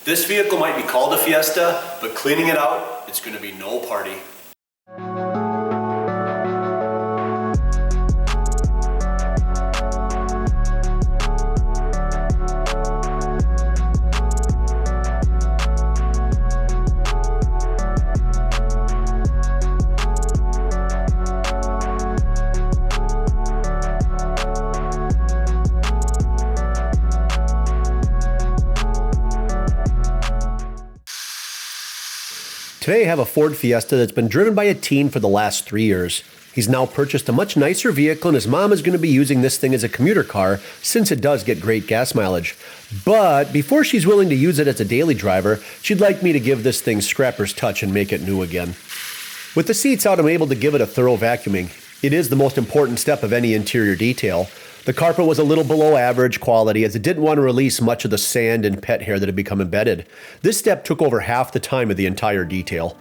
This vehicle might be called a Fiesta, but cleaning it out, it's going to be no party. Today I have a Ford Fiesta that's been driven by a teen for the last 3 years. He's now purchased a much nicer vehicle and his mom is going to be using this thing as a commuter car since it does get great gas mileage. But before she's willing to use it as a daily driver, she'd like me to give this thing scrapper's touch and make it new again. With the seats out, I'm able to give it a thorough vacuuming. It is the most important step of any interior detail. The carpet was a little below average quality as it didn't want to release much of the sand and pet hair that had become embedded. This step took over half the time of the entire detail.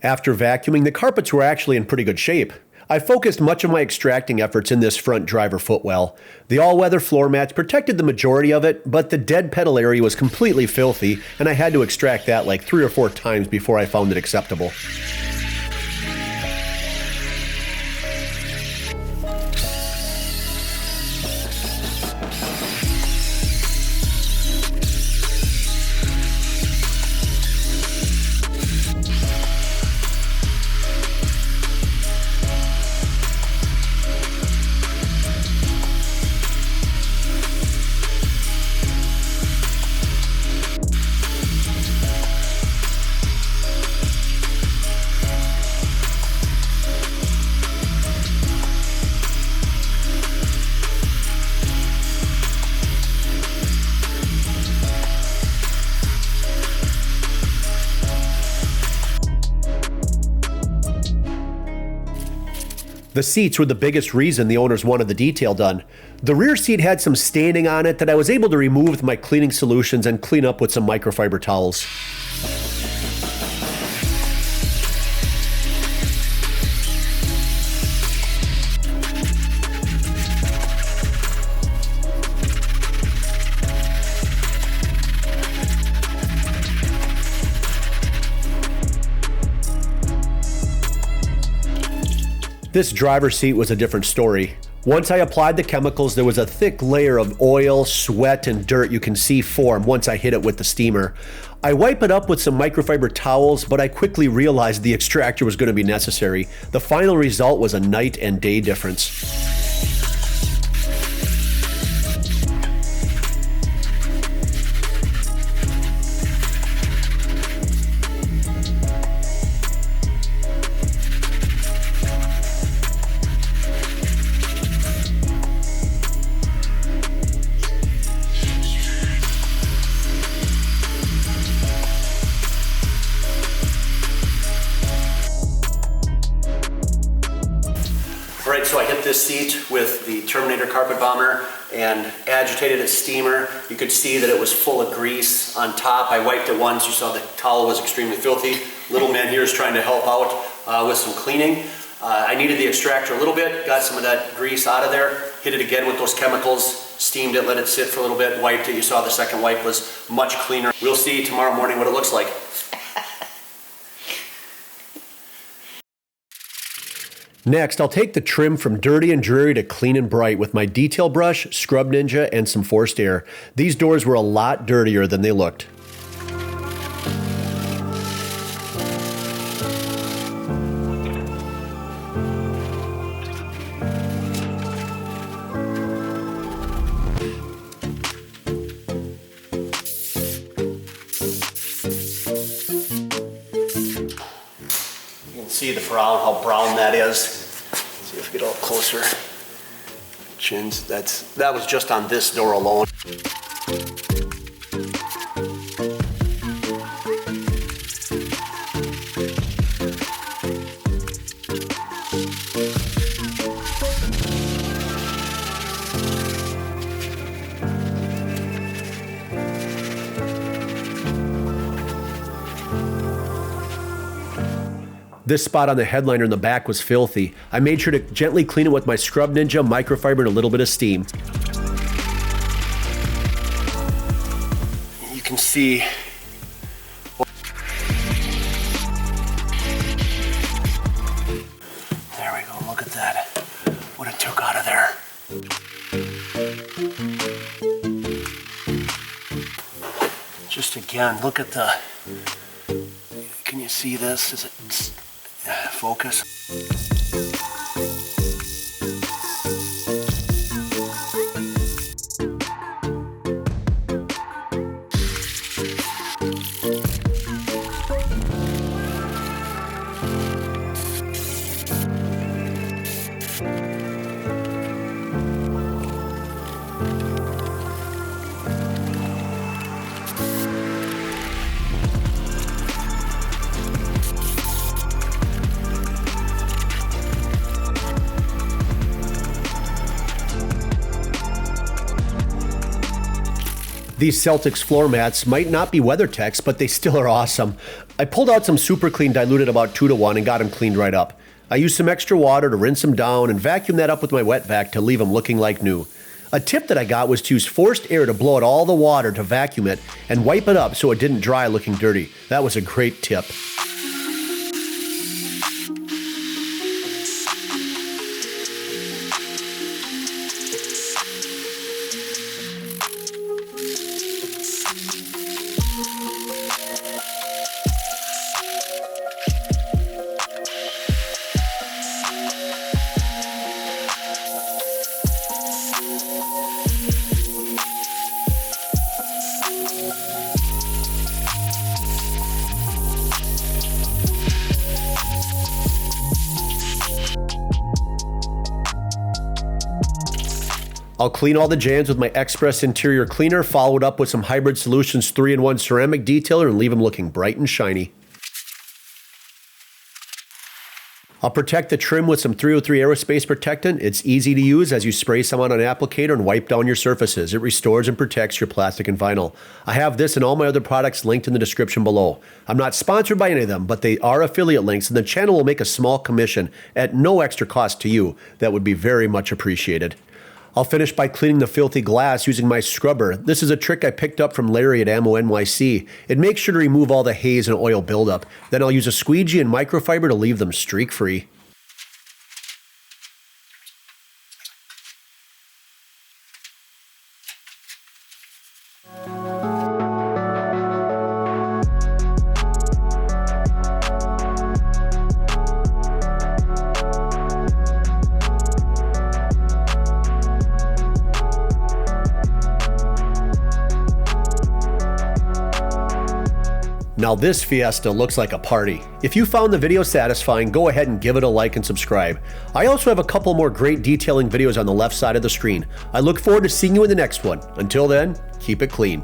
After vacuuming, the carpets were actually in pretty good shape. I focused much of my extracting efforts in this front driver footwell. The all-weather floor mats protected the majority of it, but the dead pedal area was completely filthy, and I had to extract that like 3 or 4 times before I found it acceptable. The seats were the biggest reason the owners wanted the detail done. The rear seat had some staining on it that I was able to remove with my cleaning solutions and clean up with some microfiber towels. This driver's seat was a different story. Once I applied the chemicals, there was a thick layer of oil, sweat, and dirt you can see form once I hit it with the steamer. I wipe it up with some microfiber towels, but I quickly realized the extractor was going to be necessary. The final result was a night and day difference. this seat with the Terminator carpet bomber and agitated its steamer. You could see that it was full of grease on top. I wiped it once. You saw the towel was extremely filthy. Little man here is trying to help out with some cleaning. I needed the extractor a little bit, got some of that grease out of there, hit it again with those chemicals, steamed it, let it sit for a little bit, wiped it. You saw the second wipe was much cleaner. We'll see tomorrow morning what it looks like. Next, I'll take the trim from dirty and dreary to clean and bright with my detail brush, Scrub Ninja, and some forced air. These doors were a lot dirtier than they looked. See the brown, how brown that is. See if we get a little closer. Chins, that was just on this door alone. This spot on the headliner in the back was filthy. I made sure to gently clean it with my Scrub Ninja microfiber and a little bit of steam. You can see there we go, look at that, what it took out of there. Just again, look at the, can you see this? Is it focus? These Celtics floor mats might not be WeatherTechs, but they still are awesome. I pulled out some Super Clean diluted about 2 to 1 and got them cleaned right up. I used some extra water to rinse them down and vacuum that up with my wet vac to leave them looking like new. A tip that I got was to use forced air to blow out all the water to vacuum it and wipe it up so it didn't dry looking dirty. That was a great tip. I'll clean all the jams with my Express Interior Cleaner, followed up with some Hybrid Solutions 3-in-1 ceramic detailer and leave them looking bright and shiny. I'll protect the trim with some 303 aerospace protectant. It's easy to use as you spray some on an applicator and wipe down your surfaces. It restores and protects your plastic and vinyl. I have this and all my other products linked in the description below. I'm not sponsored by any of them, but they are affiliate links and the channel will make a small commission at no extra cost to you. That would be very much appreciated. I'll finish by cleaning the filthy glass using my scrubber. This is a trick I picked up from Larry at Ammo NYC. It makes sure to remove all the haze and oil buildup. Then I'll use a squeegee and microfiber to leave them streak-free. Now this Fiesta looks like a party. If you found the video satisfying, go ahead and give it a like and subscribe. I also have a couple more great detailing videos on the left side of the screen. I look forward to seeing you in the next one. Until then, keep it clean.